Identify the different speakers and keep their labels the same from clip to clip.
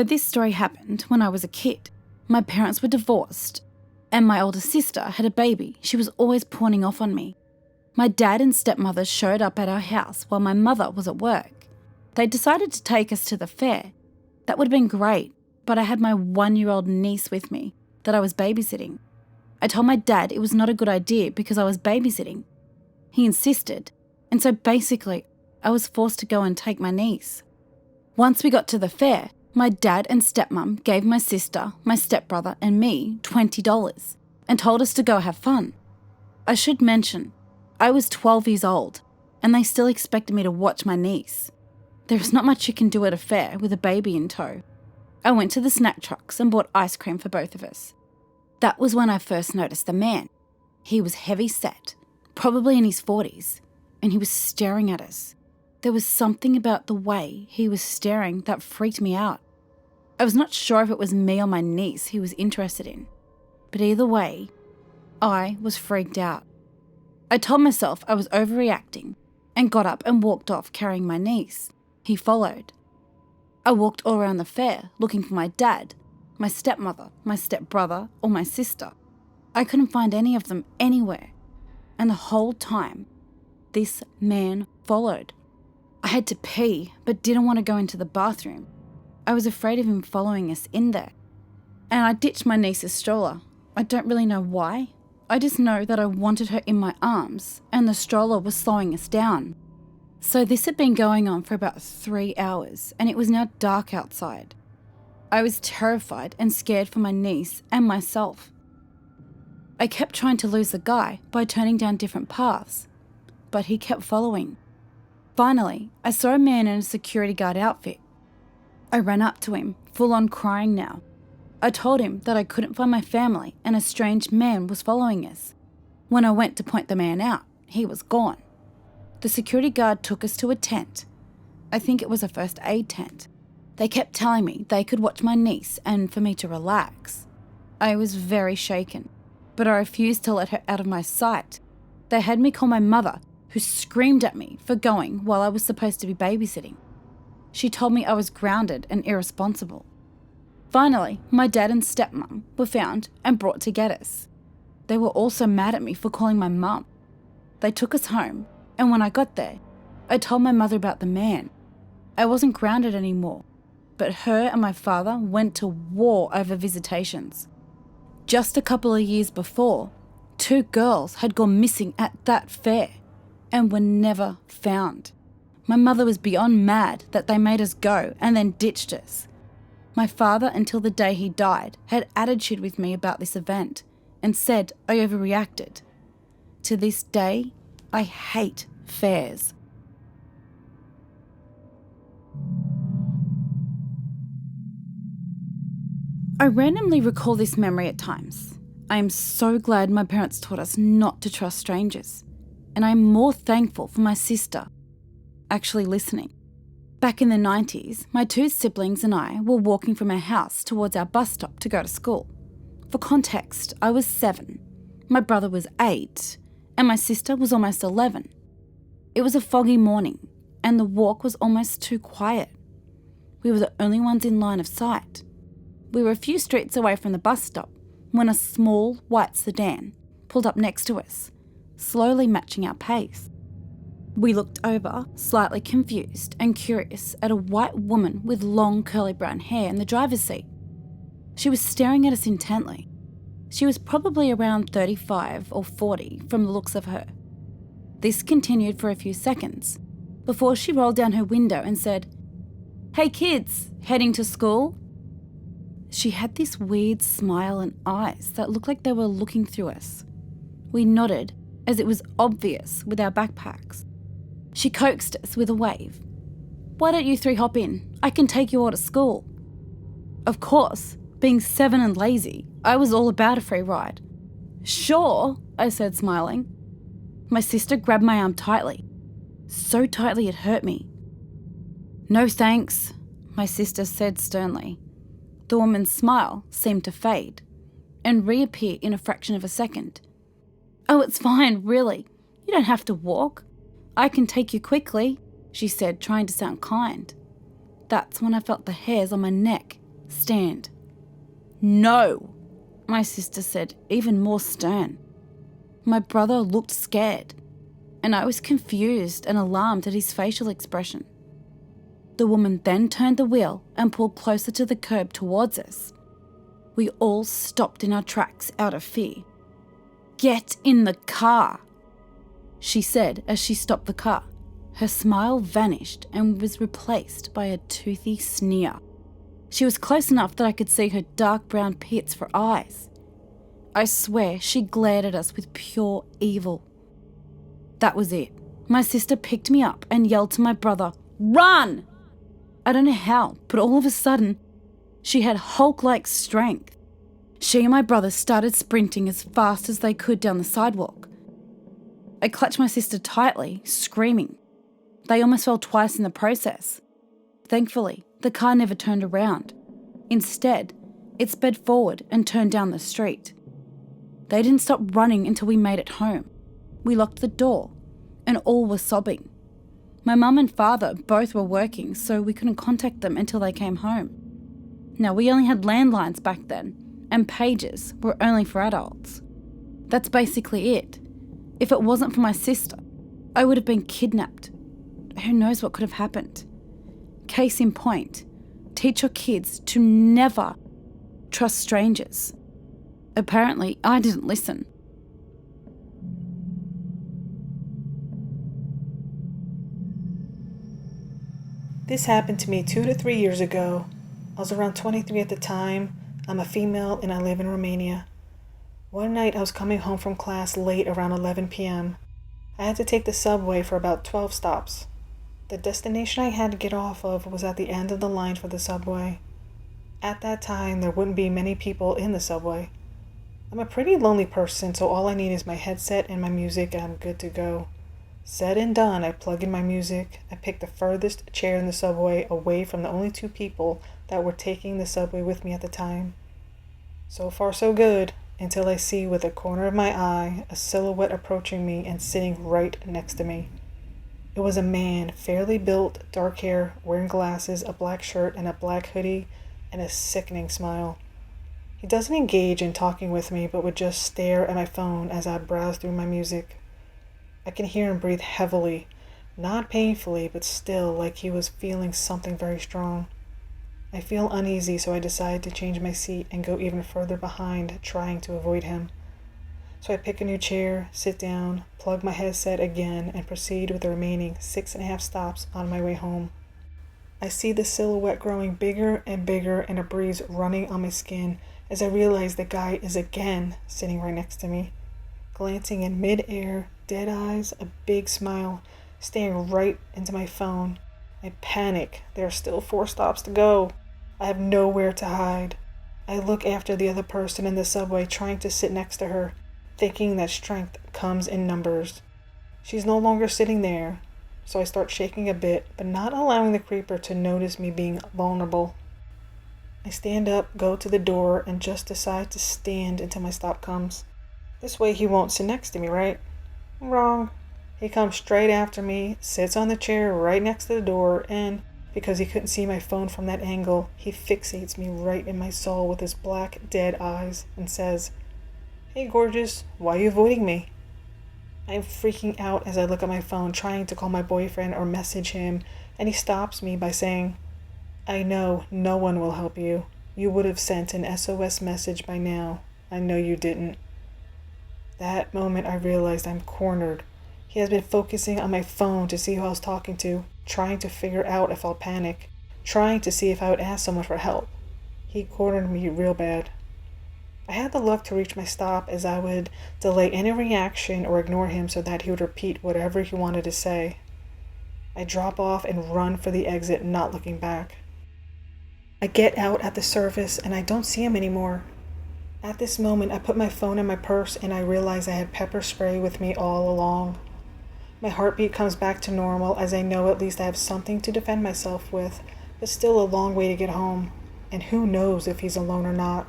Speaker 1: So this story happened when I was a kid. My parents were divorced, and my older sister had a baby. She was always pawning off on me. My dad and stepmother showed up at our house while my mother was at work. They decided to take us to the fair. That would have been great, but I had my 1-year-old niece with me that I was babysitting. I told my dad it was not a good idea because I was babysitting. He insisted, and so basically I was forced to go and take my niece. Once we got to the fair, my dad and stepmom gave my sister, my stepbrother and me $20 and told us to go have fun. I should mention, I was 12 years old and they still expected me to watch my niece. There is not much you can do at a fair with a baby in tow. I went to the snack trucks and bought ice cream for both of us. That was when I first noticed the man. He was heavy set, probably in his 40s, and he was staring at us. There was something about the way he was staring that freaked me out. I was not sure if it was me or my niece he was interested in, but either way, I was freaked out. I told myself I was overreacting and got up and walked off carrying my niece. He followed. I walked all around the fair looking for my dad, my stepmother, my stepbrother, or my sister. I couldn't find any of them anywhere, and the whole time, this man followed. I had to pee, but didn't want to go into the bathroom. I was afraid of him following us in there. And I ditched my niece's stroller. I don't really know why. I just know that I wanted her in my arms, and the stroller was slowing us down. So this had been going on for about 3 hours, and it was now dark outside. I was terrified and scared for my niece and myself. I kept trying to lose the guy by turning down different paths, but he kept following. Finally, I saw a man in a security guard outfit. I ran up to him, full on crying now. I told him that I couldn't find my family and a strange man was following us. When I went to point the man out, he was gone. The security guard took us to a tent. I think it was a first aid tent. They kept telling me they could watch my niece and for me to relax. I was very shaken, but I refused to let her out of my sight. They had me call my mother, who screamed at me for going while I was supposed to be babysitting. She told me I was grounded and irresponsible. Finally, my dad and stepmom were found and brought to get us. They were also mad at me for calling my mum. They took us home, and when I got there, I told my mother about the man. I wasn't grounded anymore, but her and my father went to war over visitations. Just a couple of years before, 2 girls had gone missing at that fair and were never found. My mother was beyond mad that they made us go and then ditched us. My father, until the day he died, had attitude with me about this event and said I overreacted. To this day, I hate fairs. I randomly recall this memory at times. I am so glad my parents taught us not to trust strangers, and I am more thankful for my sister actually listening. Back in the 90s, my 2 siblings and I were walking from our house towards our bus stop to go to school. For context, I was 7, my brother was 8, and my sister was almost 11. It was a foggy morning, and the walk was almost too quiet. We were the only ones in line of sight. We were a few streets away from the bus stop when a small white sedan pulled up next to us, slowly matching our pace. We looked over, slightly confused and curious, at a white woman with long curly brown hair in the driver's seat. She was staring at us intently. She was probably around 35 or 40 from the looks of her. This continued for a few seconds before she rolled down her window and said, "Hey kids, heading to school?" She had this weird smile and eyes that looked like they were looking through us. We nodded, as it was obvious with our backpacks. She coaxed us with a wave. "Why don't you 3 hop in? I can take you all to school." Of course, being 7 and lazy, I was all about a free ride. "Sure," I said, smiling. My sister grabbed my arm tightly, so tightly it hurt me. "No thanks," my sister said sternly. The woman's smile seemed to fade and reappear in a fraction of a second. "Oh, it's fine, really. You don't have to walk. I can take you quickly," she said, trying to sound kind. That's when I felt the hairs on my neck Stand. No, my sister said, even more stern. My brother looked scared, and I was confused and alarmed at his facial expression. The woman then turned the wheel and pulled closer to the curb towards us. We all stopped in our tracks out of fear. "Get in the car," she said as she stopped the car. Her smile vanished and was replaced by a toothy sneer. She was close enough that I could see her dark brown pits for eyes. I swear she glared at us with pure evil. That was it. My sister picked me up and yelled to my brother, "Run!" I don't know how, but all of a sudden, she had Hulk-like strength. She and my brother started sprinting as fast as they could down the sidewalk. I clutched my sister tightly, screaming. They almost fell twice in the process. Thankfully, the car never turned around. Instead, it sped forward and turned down the street. They didn't stop running until we made it home. We locked the door, and all were sobbing. My mum and father both were working, so we couldn't contact them until they came home. Now, we only had landlines back then, and pagers were only for adults. That's basically it. If it wasn't for my sister, I would have been kidnapped. Who knows what could have happened? Case in point, teach your kids to never trust strangers. Apparently, I didn't listen.
Speaker 2: This happened to me 2 to 3 years ago. I was around 23 at the time. I'm a female and I live in Romania. One night I was coming home from class late around 11 p.m. I had to take the subway for about 12 stops. The destination I had to get off of was at the end of the line for the subway. At that time, there wouldn't be many people in the subway. I'm a pretty lonely person, so all I need is my headset and my music and I'm good to go. Said and done, I plug in my music. I pick the furthest chair in the subway away from the only 2 people that were taking the subway with me at the time. So far so good, until I see with the corner of my eye a silhouette approaching me and sitting right next to me. It was a man, fairly built, dark hair, wearing glasses, a black shirt and a black hoodie, and a sickening smile. He doesn't engage in talking with me, but would just stare at my phone as I browse through my music. I can hear him breathe heavily, not painfully, but still like he was feeling something very strong. I feel uneasy, so I decide to change my seat and go even further behind, trying to avoid him. So I pick a new chair, sit down, plug my headset again, and proceed with the remaining 6.5 stops on my way home. I see the silhouette growing bigger and bigger and a breeze running on my skin as I realize the guy is again sitting right next to me. Glancing in mid-air, dead eyes, a big smile, staring right into my phone. I panic. There are still 4 stops to go. I have nowhere to hide. I look after the other person in the subway, trying to sit next to her, thinking that strength comes in numbers. She's no longer sitting there, so I start shaking a bit, but not allowing the creeper to notice me being vulnerable. I stand up, go to the door, and just decide to stand until my stop comes. This way he won't sit next to me, right? Wrong. He comes straight after me, sits on the chair right next to the door, and, because he couldn't see my phone from that angle, he fixates me right in my soul with his black, dead eyes and says, "Hey, gorgeous, why are you avoiding me?" I am freaking out as I look at my phone, trying to call my boyfriend or message him, and he stops me by saying, "I know no one will help you. You would have sent an SOS message by now. I know you didn't." That moment I realized I'm cornered. He has been focusing on my phone to see who I was talking to, trying to figure out if I'll panic, trying to see if I would ask someone for help. He cornered me real bad. I had the luck to reach my stop as I would delay any reaction or ignore him so that he would repeat whatever he wanted to say. I drop off and run for the exit, not looking back. I get out at the surface and I don't see him anymore. At this moment, I put my phone in my purse and I realize I had pepper spray with me all along. My heartbeat comes back to normal as I know at least I have something to defend myself with, but still a long way to get home, and who knows if he's alone or not.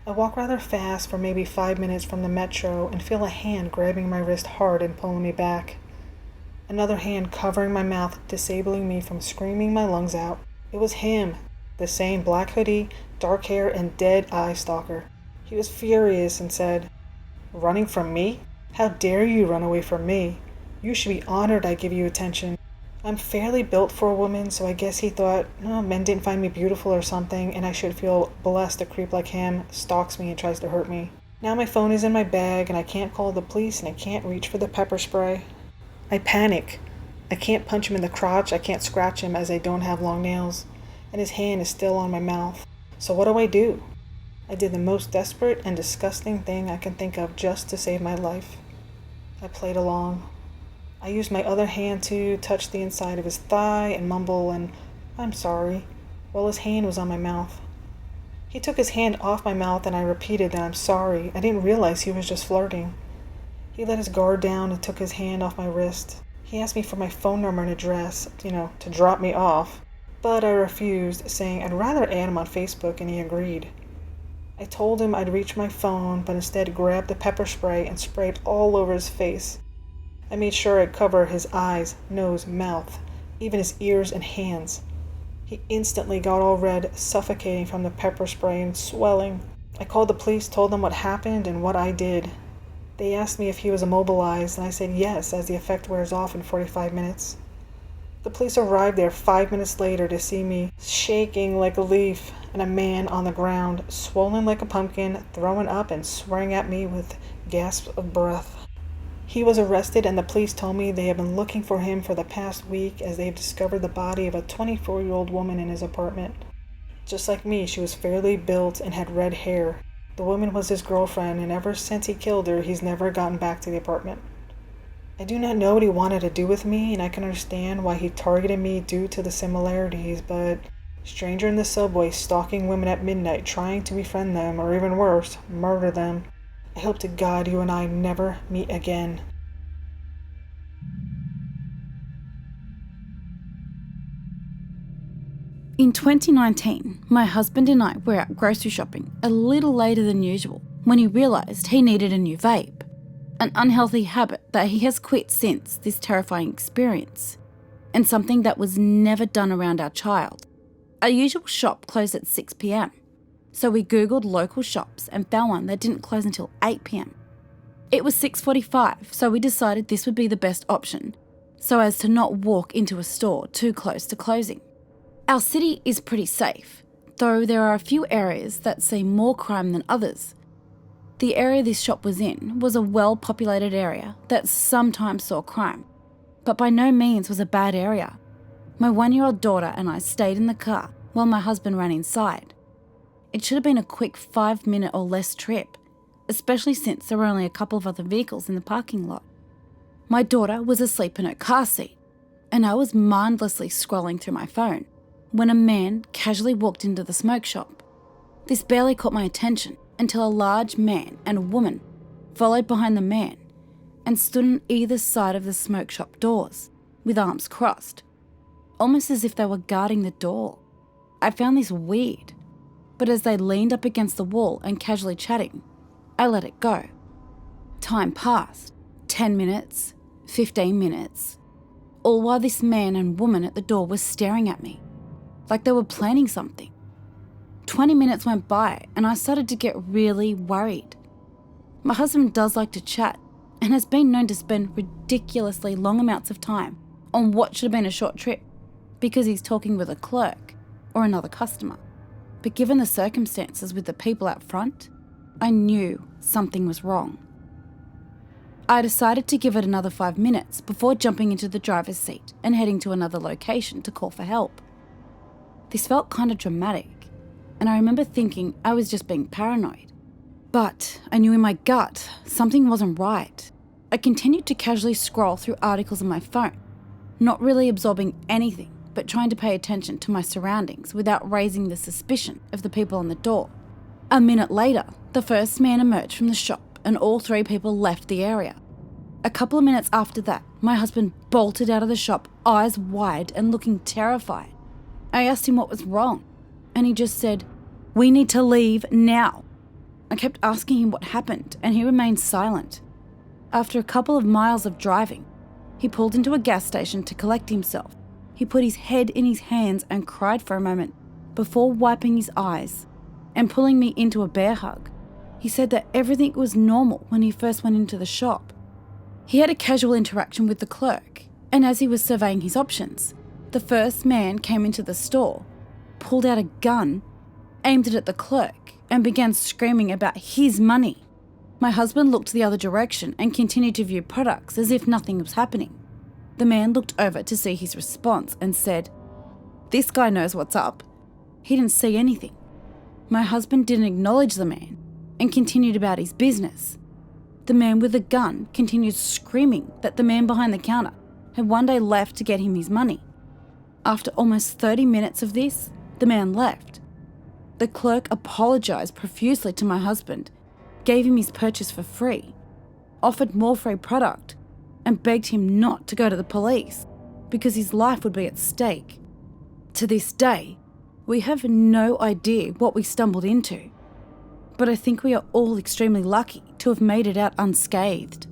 Speaker 2: I walk rather fast for maybe 5 minutes from the metro and feel a hand grabbing my wrist hard and pulling me back. Another hand covering my mouth, disabling me from screaming my lungs out. It was him. The same black hoodie, dark hair, and dead eye stalker. He was furious and said, "Running from me? How dare you run away from me? You should be honored I give you attention. I'm fairly built for a woman, so I guess he thought, oh, men didn't find me beautiful or something, and I should feel blessed a creep like him stalks me and tries to hurt me. Now my phone is in my bag, and I can't call the police, and I can't reach for the pepper spray. I panic. I can't punch him in the crotch, I can't scratch him as I don't have long nails, and his hand is still on my mouth. So what do? I did the most desperate and disgusting thing I can think of just to save my life. I played along. I used my other hand to touch the inside of his thigh and mumble and "I'm sorry," while his hand was on my mouth. He took his hand off my mouth and I repeated that I'm sorry. I didn't realize he was just flirting. He let his guard down and took his hand off my wrist. He asked me for my phone number and address, to drop me off, but I refused, saying I'd rather add him on Facebook, and he agreed. I told him I'd reach my phone, but instead grabbed the pepper spray and sprayed all over his face. I made sure I'd cover his eyes, nose, mouth, even his ears and hands. He instantly got all red, suffocating from the pepper spray and swelling. I called the police, told them what happened and what I did. They asked me if he was immobilized, and I said yes, as the effect wears off in 45 minutes. The police arrived there 5 minutes later to see me shaking like a leaf and a man on the ground, swollen like a pumpkin, throwing up and swearing at me with gasps of breath. He was arrested, and the police told me they have been looking for him for the past week as they've discovered the body of a 24-year-old woman in his apartment. Just like me, she was fairly built and had red hair. The woman was his girlfriend, and ever since he killed her, he's never gotten back to the apartment. I do not know what he wanted to do with me, and I can understand why he targeted me due to the similarities, but stranger in the subway stalking women at midnight, trying to befriend them, or even worse, murder them. I hope to God you and I never meet again.
Speaker 1: In 2019, my husband and I were out grocery shopping a little later than usual when he realised he needed a new vape, an unhealthy habit that he has quit since this terrifying experience, and something that was never done around our child. Our usual shop closed at 6 p.m, so we googled local shops and found one that didn't close until 8 p.m. It was 6:45, so we decided this would be the best option, so as to not walk into a store too close to closing. Our city is pretty safe, though there are a few areas that see more crime than others. The area this shop was in was a well-populated area that sometimes saw crime, but by no means was a bad area. My 1-year-old daughter and I stayed in the car while my husband ran inside. It should have been a quick 5-minute or less trip, especially since there were only a couple of other vehicles in the parking lot. My daughter was asleep in her car seat, and I was mindlessly scrolling through my phone when a man casually walked into the smoke shop. This barely caught my attention until a large man and a woman followed behind the man and stood on either side of the smoke shop doors with arms crossed, almost as if they were guarding the door. I found this weird, but as they leaned up against the wall and casually chatting, I let it go. Time passed, 10 minutes, 15 minutes, all while this man and woman at the door were staring at me, like they were planning something. 20 minutes went by and I started to get really worried. My husband does like to chat and has been known to spend ridiculously long amounts of time on what should have been a short trip because he's talking with a clerk or another customer. But given the circumstances with the people out front, I knew something was wrong. I decided to give it another 5 minutes before jumping into the driver's seat and heading to another location to call for help. This felt kind of dramatic, and I remember thinking I was just being paranoid. But I knew in my gut something wasn't right. I continued to casually scroll through articles on my phone, not really absorbing anything, but trying to pay attention to my surroundings without raising the suspicion of the people on the door. A minute later, the first man emerged from the shop and all 3 people left the area. A couple of minutes after that, my husband bolted out of the shop, eyes wide and looking terrified. I asked him what was wrong, and he just said, "We need to leave now." I kept asking him what happened, and he remained silent. After a couple of miles of driving, he pulled into a gas station to collect himself. He put his head in his hands and cried for a moment before wiping his eyes and pulling me into a bear hug. He said that everything was normal when he first went into the shop. He had a casual interaction with the clerk, and as he was surveying his options, the first man came into the store, pulled out a gun, aimed it at the clerk, and began screaming about his money. My husband looked the other direction and continued to view products as if nothing was happening. The man looked over to see his response and said, "This guy knows what's up." He didn't see anything. My husband didn't acknowledge the man and continued about his business. The man with the gun continued screaming that the man behind the counter had one day left to get him his money. After almost 30 minutes of this, the man left. The clerk apologized profusely to my husband, gave him his purchase for free, offered more free product, and begged him not to go to the police because his life would be at stake. To this day, we have no idea what we stumbled into, but I think we are all extremely lucky to have made it out unscathed.